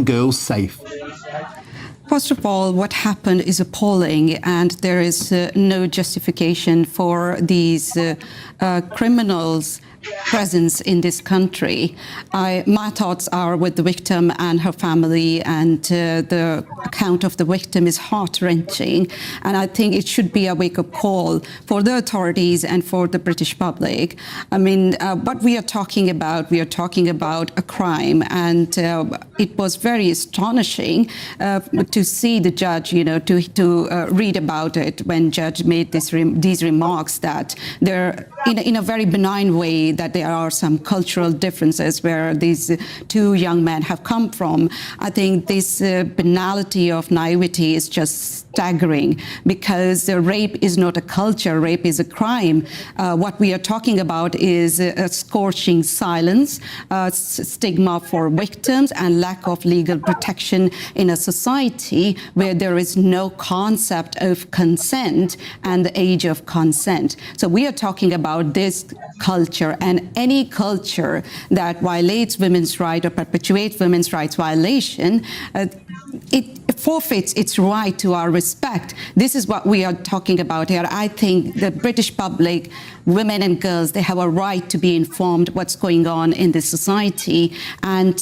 girls safe? First of all, what happened is appalling, and there is no justification for these criminals' presence in this country. My thoughts are with the victim and her family, and the account of the victim is heart-wrenching, and I think it should be a wake-up call for the authorities and for the British public. I mean, what we are talking about a crime, and it was very astonishing to see the judge, to read about it when judge made these remarks that there, in a very benign way, that there are some cultural differences where these two young men have come from. I think this banality of naivety is just staggering, because rape is not a culture, rape is a crime. What we are talking about is a scorching silence, stigma for victims, and lack of legal protection in a society where there is no concept of consent and the age of consent. So we are talking about this culture, and any culture that violates women's rights or perpetuates women's rights violation, it forfeits its right to our respect. This is what we are talking about here. I think the British public, women and girls, they have a right to be informed what's going on in this society, and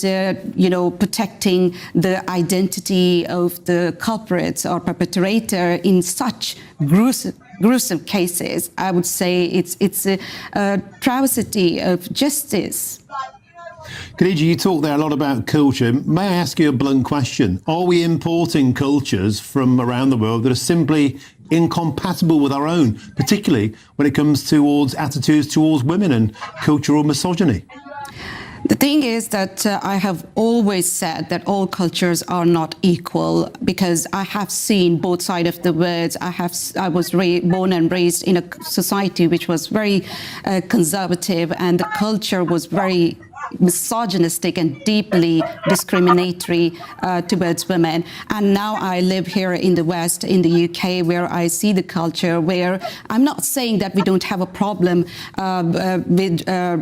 protecting the identity of the culprits or perpetrator in such gruesome cases. I would say it's a travesty of justice. Khadija, you talk there a lot about culture. May I ask you a blunt question? Are we importing cultures from around the world that are simply incompatible with our own, particularly when it comes towards attitudes towards women and cultural misogyny? The thing is that I have always said that all cultures are not equal, because I have seen both sides of the words. I was born and raised in a society which was very conservative, and the culture was very misogynistic and deeply discriminatory towards women. And now I live here in the West, in the UK, where I see the culture where I'm not saying that we don't have a problem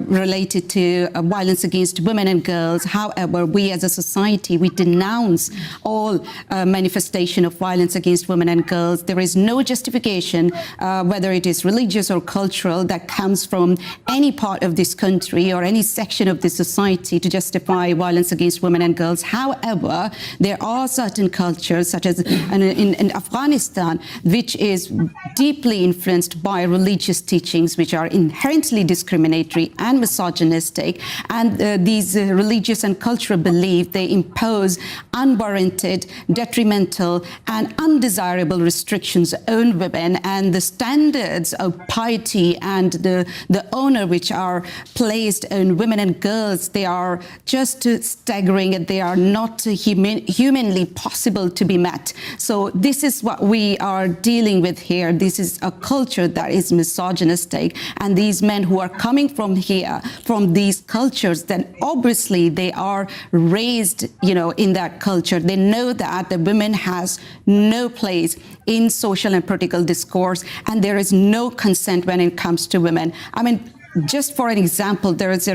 related to violence against women and girls. However, we as a society, we denounce all manifestation of violence against women and girls. There is no justification, whether it is religious or cultural, that comes from any part of this country or any section of this society to justify violence against women and girls. However, there are certain cultures, such as in Afghanistan, which is deeply influenced by religious teachings, which are inherently discriminatory and misogynistic. And these religious and cultural beliefs, they impose unwarranted, detrimental, and undesirable restrictions on women, and the standards of piety and the honor which are placed on women and girls, they are just staggering, and they are not humanly possible to be met. So this is what we are dealing with here. This is a culture that is misogynistic, and these men who are coming from here, from these cultures, then obviously they are raised, in that culture. They know that the women has no place in social and political discourse, and there is no consent when it comes to women. I mean, just for an example, there is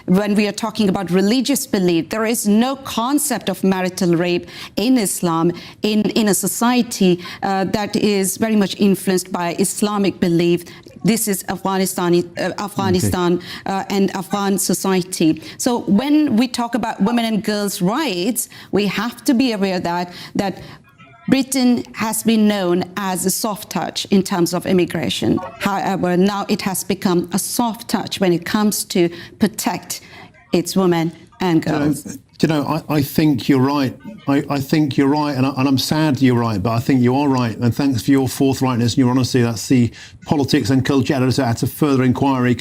when we are talking about religious belief, there is no concept of marital rape in Islam, in a society that is very much influenced by Islamic belief. This is Afghanistan and Afghan society. So when we talk about women and girls' rights, we have to be aware that Britain has been known as a soft touch in terms of immigration. However, now it has become a soft touch when it comes to protect its women and girls. I think you're right. I think you're right, and I'm sad you're right, but I think you are right. And thanks for your forthrightness and your honesty. That's the politics and culture editor at a further inquiry.